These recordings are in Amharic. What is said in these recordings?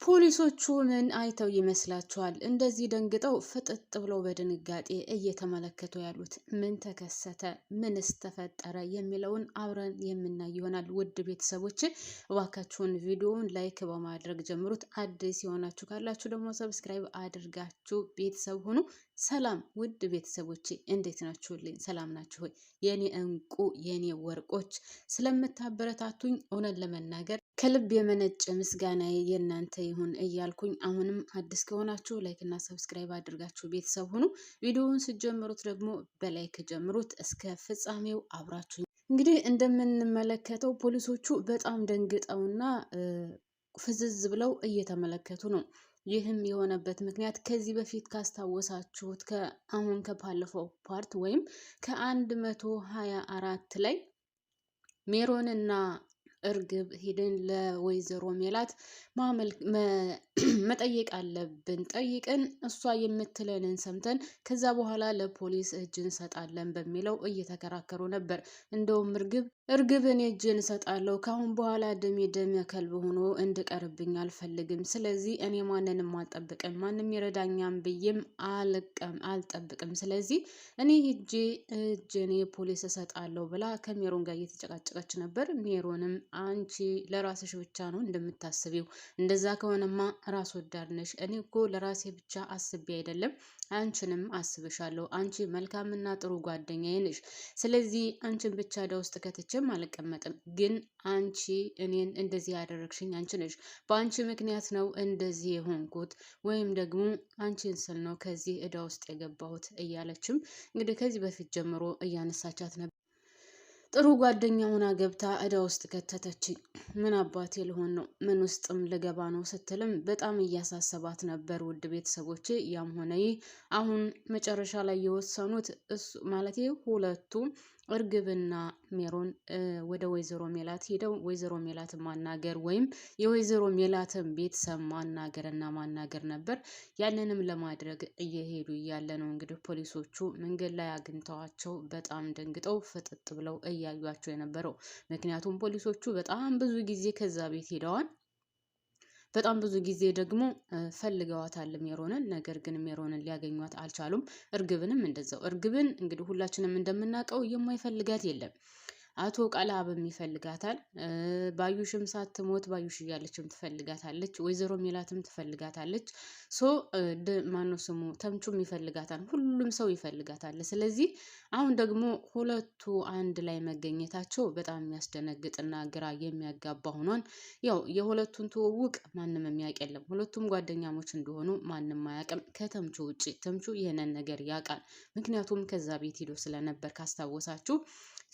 ፖሊሶቹ ምን አይተው ይመስላችኋል እንደዚህ ደንግጠው ፍጥጥ ብለው በድንጋጤ እየተመለከቱ ያሉት? ምን ተከሰተ? ምንስ ተፈጠረ? የሚለውን አብረን የምናይ ይሆናል። ውድ ቤተሰቦች እባካችሁን ቪዲዮውን ላይክ በማድረግ ጀምሩት። አዲስ የሆናችሁ ካላችሁ ደግሞ ሰብስክራይብ አድርጋችሁ ቤተሰብ ሁኑ። ሰላም ውድ ቤተሰቦቼ እንዴት ናችሁልኝ? ሰላም ናችሁ ሆይ? የኔ እንቁ የኔ ወርቆች ስለምታበረታቱኝ እውነት ለመናገር ከልብ የመነጨ ምስጋና የእናንተ ይሁን እያልኩኝ አሁንም አዲስ ከሆናችሁ ላይክ እና ሰብስክራይብ አድርጋችሁ ቤተሰብ ሁኑ። ቪዲዮውን ስትጀምሩት ደግሞ በላይክ ጀምሩት እስከ ፍጻሜው አብራችሁ። እንግዲህ እንደምንመለከተው ፖሊሶቹ በጣም ደንግጠውና ፍዝዝ ብለው እየተመለከቱ ነው። ይህም የሆነበት ምክንያት ከዚህ በፊት ካስታወሳችሁት አሁን ከባለፈው ፓርት ወይም ከ124 ላይ ሜሮንና እርግብ ሄደን ለወይዘሮ ሜላት መጠየቅ አለብን፣ ጠይቀን እሷ የምትለንን ሰምተን ከዛ በኋላ ለፖሊስ እጅ እንሰጣለን በሚለው እየተከራከሩ ነበር። እንደውም እርግብን እጅ እንሰጣለሁ፣ ካሁን በኋላ ደሜ ደም ከልብ ሆኖ እንድቀርብኝ አልፈልግም። ስለዚህ እኔ ማንንም አልጠብቅም፣ ማንም ይረዳኛም ብዬም አልጠብቅም። ስለዚህ እኔ እጄ ፖሊስ እሰጣለሁ ብላ ከሜሮን ጋር እየተጨቃጨቀች ነበር። ሜሮንም አንቺ ለራስሽ ብቻ ነው እንደምታስቢው፣ እንደዛ ከሆነማ ራስ ወዳድ ነሽ። እኔ እኮ ለራሴ ብቻ አስቤ አይደለም አንቺንም አስብሻለሁ። አንቺ መልካምና ጥሩ ጓደኛዬ ነሽ። ስለዚህ አንቺን ብቻ ደ ውስጥ ከትቼም አልቀመጥም። ግን አንቺ እኔን እንደዚህ ያደረግሽኝ አንቺ ነሽ። በአንቺ ምክንያት ነው እንደዚህ የሆንኩት፣ ወይም ደግሞ አንቺን ስል ነው ከዚህ እዳ ውስጥ የገባሁት እያለችም እንግዲህ ከዚህ በፊት ጀምሮ እያነሳቻት ነበር። ጥሩ ጓደኛ ሆና ገብታ እዳ ውስጥ ከተተችኝ። ምን አባቴ ልሆን ነው? ምን ውስጥም ልገባ ነው ስትልም በጣም እያሳሰባት ነበር። ውድ ቤተሰቦቼ ያም ሆነ ይህ አሁን መጨረሻ ላይ የወሰኑት እሱ ማለት ሁለቱም እርግብና ሜሮን ወደ ወይዘሮ ሜላት ሄደው ወይዘሮ ሜላትን ማናገር ወይም የወይዘሮ ሜላትን ቤተሰብ ማናገር ነበር። ያንንም ለማድረግ እየሄዱ እያለ ነው እንግዲህ ፖሊሶቹ መንገድ ላይ አግኝተዋቸው በጣም ደንግጠው ፍጥጥ ብለው እያዩቸው የነበረው። ምክንያቱም ፖሊሶቹ በጣም ብዙ ጊዜ ከዛ ቤት ሄደዋል። በጣም ብዙ ጊዜ ደግሞ ፈልገዋታል ሜሮንን። ነገር ግን ሜሮንን ሊያገኟት አልቻሉም። እርግብንም እንደዛው። እርግብን እንግዲህ ሁላችንም እንደምናውቀው የማይፈልጋት የለም። አቶ ቃልአብም ይፈልጋታል። ባዩሽም ሳትሞት ባዩሽ እያለችም ትፈልጋታለች። ወይዘሮ ሜላትም ትፈልጋታለች። ማነው ስሙ ተምቹም ይፈልጋታል። ሁሉም ሰው ይፈልጋታል። ስለዚህ አሁን ደግሞ ሁለቱ አንድ ላይ መገኘታቸው በጣም የሚያስደነግጥና ግራ የሚያጋባ ሆኗል። ያው የሁለቱን ትውውቅ ማንም የሚያውቅ የለም። ሁለቱም ጓደኛሞች እንደሆኑ ማንም አያውቅም ከተምቹ ውጭ። ተምቹ ይህንን ነገር ያውቃል። ምክንያቱም ከዛ ቤት ሄዶ ስለነበር ካስታወሳችሁ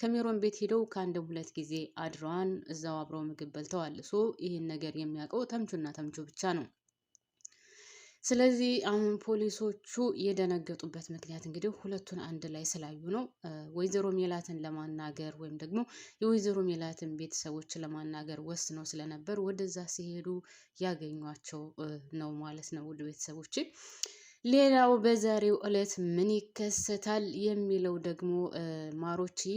ከሜሮን ቤት ሄደው ከአንድም ሁለት ጊዜ አድረዋን እዛው አብረው ምግብ በልተዋል። ይህን ነገር የሚያውቀው ተምቹና ተምቹ ብቻ ነው። ስለዚህ አሁን ፖሊሶቹ የደነገጡበት ምክንያት እንግዲህ ሁለቱን አንድ ላይ ስላዩ ነው። ወይዘሮ ሜላትን ለማናገር ወይም ደግሞ የወይዘሮ ሜላትን ቤተሰቦች ለማናገር ወስነው ስለነበር ወደዛ ሲሄዱ ያገኟቸው ነው ማለት ነው። ውድ ቤተሰቦች ሌላው በዛሬው ዕለት ምን ይከሰታል የሚለው ደግሞ ማሮችዬ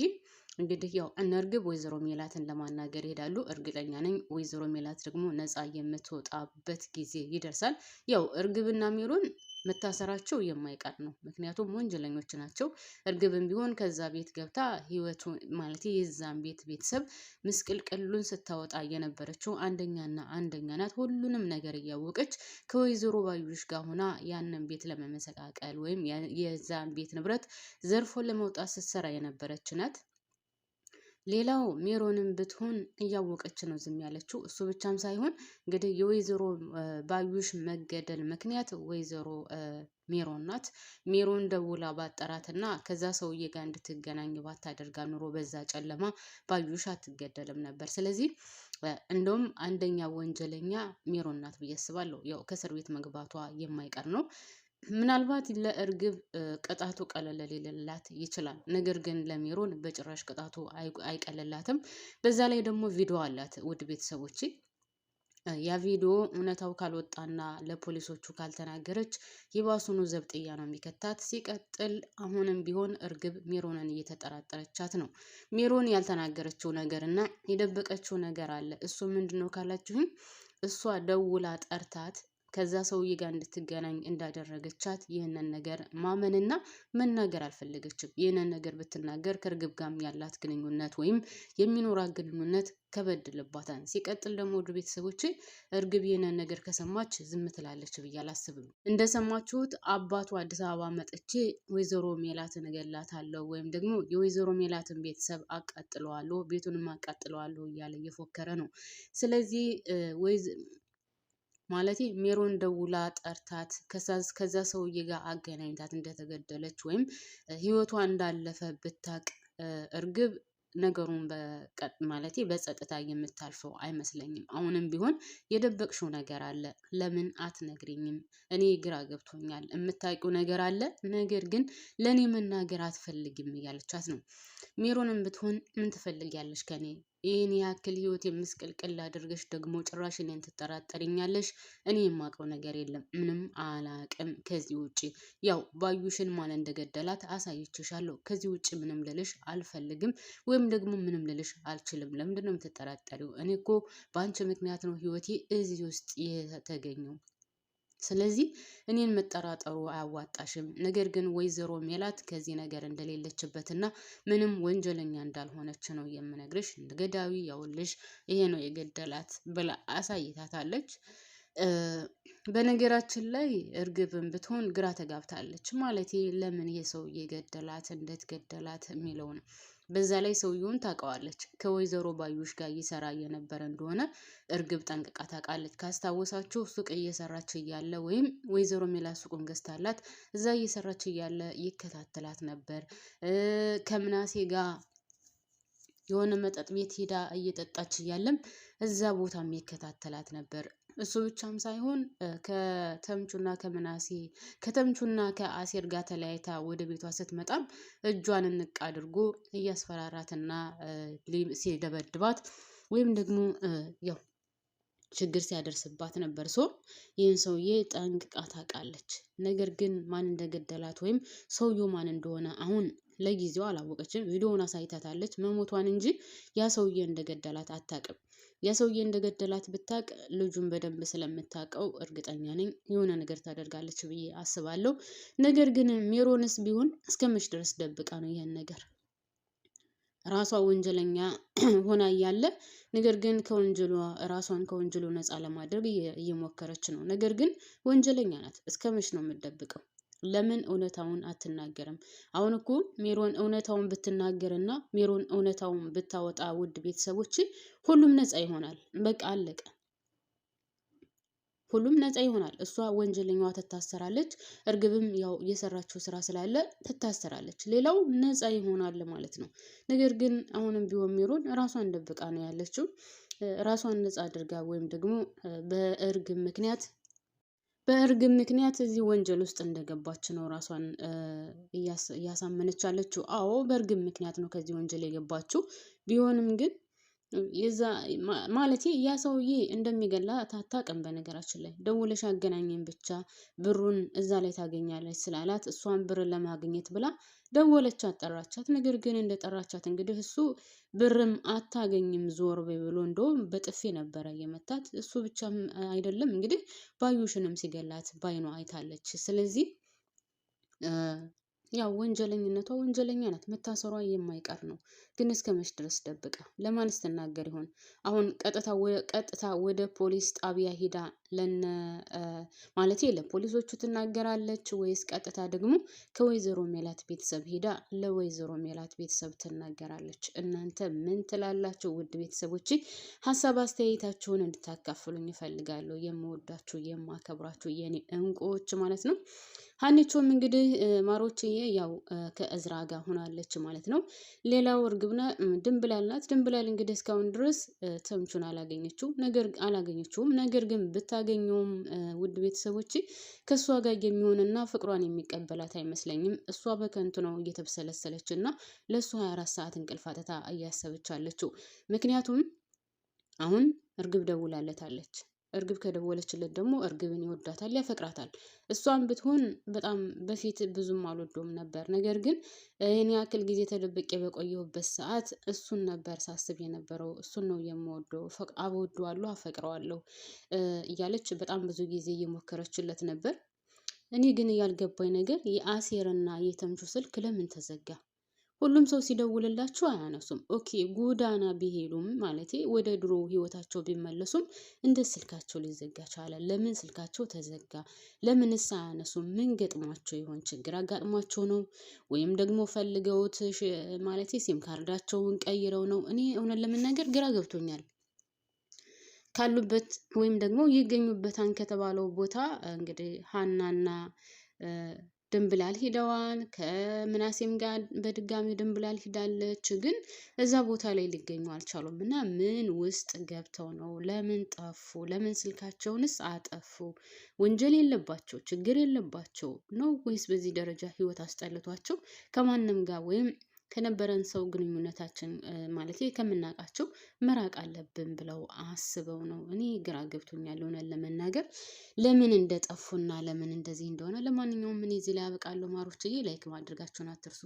እንግዲህ ያው እነ እርግብ ወይዘሮ ሜላትን ለማናገር ይሄዳሉ። እርግጠኛ ነኝ ወይዘሮ ሜላት ደግሞ ነፃ የምትወጣበት ጊዜ ይደርሳል። ያው እርግብና ሜሮን መታሰራቸው የማይቀር ነው። ምክንያቱም ወንጀለኞች ናቸው። እርግብም ቢሆን ከዛ ቤት ገብታ ህይወቱ ማለት የዛን ቤት ቤተሰብ ምስቅልቅሉን ስታወጣ የነበረችው አንደኛና አንደኛ ናት። ሁሉንም ነገር እያወቀች ከወይዘሮ ባዩሽ ጋር ሆና ያንን ቤት ለመመሰቃቀል ወይም የዛን ቤት ንብረት ዘርፎ ለመውጣት ስትሰራ የነበረች ናት። ሌላው ሜሮንም ብትሆን እያወቀች ነው ዝም ያለችው። እሱ ብቻም ሳይሆን እንግዲህ የወይዘሮ ባዩሽ መገደል ምክንያት ወይዘሮ ሜሮን ናት። ሜሮን ደውላ ባጠራትና ከዛ ሰውዬ ጋር እንድትገናኝ ባታደርጋ ኑሮ በዛ ጨለማ ባዩሽ አትገደልም ነበር። ስለዚህ እንደውም አንደኛ ወንጀለኛ ሜሮን ናት ብዬ አስባለሁ። ያው ከእስር ቤት መግባቷ የማይቀር ነው። ምናልባት ለእርግብ ቅጣቱ ቀለል ሊልላት ይችላል። ነገር ግን ለሜሮን በጭራሽ ቅጣቱ አይቀልላትም። በዛ ላይ ደግሞ ቪዲዮ አላት። ውድ ቤተሰቦች ያ ቪዲዮ እውነታው ካልወጣና ለፖሊሶቹ ካልተናገረች ይባሱኑ ዘብጥያ ነው የሚከታት። ሲቀጥል አሁንም ቢሆን እርግብ ሜሮንን እየተጠራጠረቻት ነው። ሜሮን ያልተናገረችው ነገር እና የደበቀችው ነገር አለ። እሱ ምንድነው ካላችሁኝ እሷ ደውላ ጠርታት ከዛ ሰውዬ ጋር እንድትገናኝ እንዳደረገቻት ይህንን ነገር ማመንና መናገር አልፈለገችም። ይህንን ነገር ብትናገር ከእርግብ ጋር ያላት ግንኙነት ወይም የሚኖራት ግንኙነት ከበድልባታል። ሲቀጥል ደግሞ ወደ ቤተሰቦቼ እርግብ ይህንን ነገር ከሰማች ዝም ትላለች ብዬ አላስብም። እንደሰማችሁት አባቱ አዲስ አበባ መጥቼ ወይዘሮ ሜላትን እገላታለሁ ወይም ደግሞ የወይዘሮ ሜላትን ቤተሰብ አቃጥለዋለሁ፣ ቤቱንም አቃጥለዋለሁ እያለ እየፎከረ ነው። ስለዚህ ማለቴ ሜሮን ደውላ ጠርታት ከዛ ሰውዬ ጋር አገናኝታት እንደተገደለች ወይም ህይወቷ እንዳለፈ ብታቅ እርግብ ነገሩን ማለቴ በጸጥታ የምታልፈው አይመስለኝም። አሁንም ቢሆን የደበቅሽው ነገር አለ፣ ለምን አትነግሪኝም? እኔ ግራ ገብቶኛል። የምታውቂው ነገር አለ፣ ነገር ግን ለእኔ መናገር አትፈልጊም እያለቻት ነው። ሜሮንም ብትሆን ምን ትፈልጊያለሽ ከኔ? ይህን ያክል ህይወት የምስቅልቅል አድርገሽ ደግሞ ጭራሽ እኔን ትጠራጠሪኛለሽ? እኔ የማውቀው ነገር የለም፣ ምንም አላቅም ከዚህ ውጭ። ያው ባዩሽን ማን እንደገደላት አሳይችሻለሁ። ከዚህ ውጭ ምንም ልልሽ አልፈልግም፣ ወይም ደግሞ ምንም ልልሽ አልችልም። ለምንድን ነው የምትጠራጠሪው? እኔ እኮ በአንቺ ምክንያት ነው ህይወቴ እዚህ ውስጥ የተገኘው። ስለዚህ እኔን መጠራጠሩ አያዋጣሽም። ነገር ግን ወይዘሮ ሜላት ከዚህ ነገር እንደሌለችበትና ምንም ወንጀለኛ እንዳልሆነች ነው የምነግርሽ። ገዳዊ ያውልሽ ይሄ ነው የገደላት ብላ አሳይታታለች። በነገራችን ላይ እርግብን ብትሆን ግራ ተጋብታለች። ማለቴ ለምን ይሄ ሰውዬ ገደላት፣ እንዴት ገደላት የሚለው ነው። በዛ ላይ ሰውየውን ታውቀዋለች። ከወይዘሮ ባዩሽ ጋር እየሰራ የነበረ እንደሆነ እርግብ ጠንቅቃ ታውቃለች። ካስታወሳችሁ ሱቅ እየሰራች እያለ ወይም ወይዘሮ ሜላት ሱቁን ገዝታላት እዛ እየሰራች እያለ ይከታተላት ነበር። ከምናሴ ጋር የሆነ መጠጥ ቤት ሄዳ እየጠጣች እያለም እዛ ቦታም ይከታተላት ነበር። እሱ ብቻም ሳይሆን ከተምቹና ከአሴር ጋር ተለያይታ ወደ ቤቷ ስትመጣም እጇን እንቅ አድርጎ እያስፈራራትና ሲደበድባት ወይም ደግሞ ያው ችግር ሲያደርስባት ነበር። ይህን ሰውዬ ጠንቅቃ ታውቃለች። ነገር ግን ማን እንደገደላት ወይም ሰውዬው ማን እንደሆነ አሁን ለጊዜው አላወቀችም። ቪዲዮውን አሳይታታለች መሞቷን እንጂ ያ ሰውዬ እንደገደላት አታውቅም። ያ ሰውዬ እንደገደላት ብታውቅ ልጁን በደንብ ስለምታውቀው እርግጠኛ ነኝ የሆነ ነገር ታደርጋለች ብዬ አስባለሁ። ነገር ግን ሜሮንስ ቢሆን እስከመች ድረስ ደብቃ ነው ይሄን ነገር? ራሷ ወንጀለኛ ሆና እያለ ነገር ግን ራሷን ከወንጀሉ ነፃ ለማድረግ እየሞከረች ነው። ነገር ግን ወንጀለኛ ናት። እስከመች ነው የምትደብቀው? ለምን እውነታውን አትናገርም? አሁን እኮ ሜሮን እውነታውን ብትናገርና ሜሮን እውነታውን ብታወጣ ውድ ቤተሰቦች ሁሉም ነፃ ይሆናል። በቃ አለቀ። ሁሉም ነፃ ይሆናል። እሷ ወንጀለኛዋ ትታሰራለች። እርግብም ያው የሰራችው ስራ ስላለ ትታሰራለች። ሌላው ነፃ ይሆናል ማለት ነው። ነገር ግን አሁንም ቢሆን ሜሮን ራሷን ደብቃ ነው ያለችው። ራሷን ነፃ አድርጋ ወይም ደግሞ በእርግብ ምክንያት እዚህ ወንጀል ውስጥ እንደገባች ነው ራሷን እያሳመነች ያለችው። አዎ በእርግብ ምክንያት ነው ከዚህ ወንጀል የገባችው። ቢሆንም ግን ማለቴ ያ ሰውዬ እንደሚገላት አታውቅም። በነገራችን ላይ ደውለሽ አገናኘን ብቻ ብሩን እዛ ላይ ታገኛለች ስላላት እሷን ብር ለማግኘት ብላ ደወለች፣ አጠራቻት። ነገር ግን እንደጠራቻት እንግዲህ እሱ ብርም አታገኝም ዞር በይ ብሎ እንደውም በጥፊ ነበረ የመታት። እሱ ብቻም አይደለም እንግዲህ ባዩሽንም ሲገላት ባይኗ አይታለች። ስለዚህ ያው ወንጀለኝነቷ ወንጀለኛ ናት። መታሰሯ የማይቀር ነው። ግን እስከ መች ድረስ ደብቃ ለማንስ ትናገር ይሆን? አሁን ቀጥታ ወደ ፖሊስ ጣቢያ ሄዳ ማለቴ ለፖሊሶቹ ትናገራለች ወይስ ቀጥታ ደግሞ ከወይዘሮ ሜላት ቤተሰብ ሄዳ ለወይዘሮ ሜላት ቤተሰብ ትናገራለች? እናንተ ምን ትላላችሁ? ውድ ቤተሰቦች ሀሳብ አስተያየታችሁን እንድታካፍሉኝ እፈልጋለሁ። የምወዳችሁ የማከብራችሁ የኔ እንቁዎች ማለት ነው። ሀኒቾም እንግዲህ ማሮችዬ ያው ከእዝራ ጋር ሆናለች ማለት ነው። ሌላው እርግብና ድንብላል ናት። ድንብላል እንግዲህ እስካሁን ድረስ ተምቹን አላገኘችውም። ነገር ግን ብታገኘውም ውድ ቤተሰቦች ከእሷ ጋር የሚሆንና ፍቅሯን የሚቀበላት አይመስለኝም። እሷ በከንቱ ነው እየተብሰለሰለች እና ለእሱ 24 ሰዓት እንቅልፍ አጥታ እያሰበች አለችው። ምክንያቱም አሁን እርግብ ደውላለታለች። እርግብ ከደወለችለት ደግሞ እርግብን ይወዳታል፣ ያፈቅራታል። እሷም ብትሆን በጣም በፊት ብዙም አልወደውም ነበር። ነገር ግን ይህን ያክል ጊዜ ተደብቄ በቆየሁበት ሰዓት እሱን ነበር ሳስብ የነበረው። እሱን ነው የምወደው፣ አወደዋለሁ፣ አፈቅረዋለሁ እያለች በጣም ብዙ ጊዜ እየሞከረችለት ነበር። እኔ ግን ያልገባኝ ነገር የአሴርና የተምቹ ስልክ ለምን ተዘጋ? ሁሉም ሰው ሲደውልላቸው አያነሱም። ኦኬ ጎዳና ቢሄዱም ማለቴ ወደ ድሮ ህይወታቸው ቢመለሱም እንደ ስልካቸው ሊዘጋ ቻለ? ለምን ስልካቸው ተዘጋ? ለምንስ አያነሱም? ምን ገጥሟቸው ይሆን? ችግር አጋጥሟቸው ነው ወይም ደግሞ ፈልገውት ማለቴ ሲም ካርዳቸውን ቀይረው ነው? እኔ እውነት ለመናገር ግራ ገብቶኛል። ካሉበት ወይም ደግሞ ይገኙበታል ከተባለው ቦታ እንግዲህ ሀናና ድንብላል ሂደዋል። ከምናሴም ጋር በድጋሚ ድንብላል ሂዳለች። ግን እዛ ቦታ ላይ ሊገኙ አልቻሉም እና ምን ውስጥ ገብተው ነው? ለምን ጠፉ? ለምን ስልካቸውንስ አጠፉ? ወንጀል የለባቸው ችግር የለባቸው ነው ወይስ በዚህ ደረጃ ህይወት አስጠልቷቸው ከማንም ጋር ወይም ከነበረን ሰው ግንኙነታችን ማለት ከምናውቃቸው መራቅ አለብን ብለው አስበው ነው? እኔ ግራ ገብቶኛል እውነት ለመናገር ለምን እንደጠፉና ለምን እንደዚህ እንደሆነ። ለማንኛውም እኔ እዚህ ላይ አበቃለሁ። ማሮችዬ ላይክ ማድረጋችሁን አትርሱ።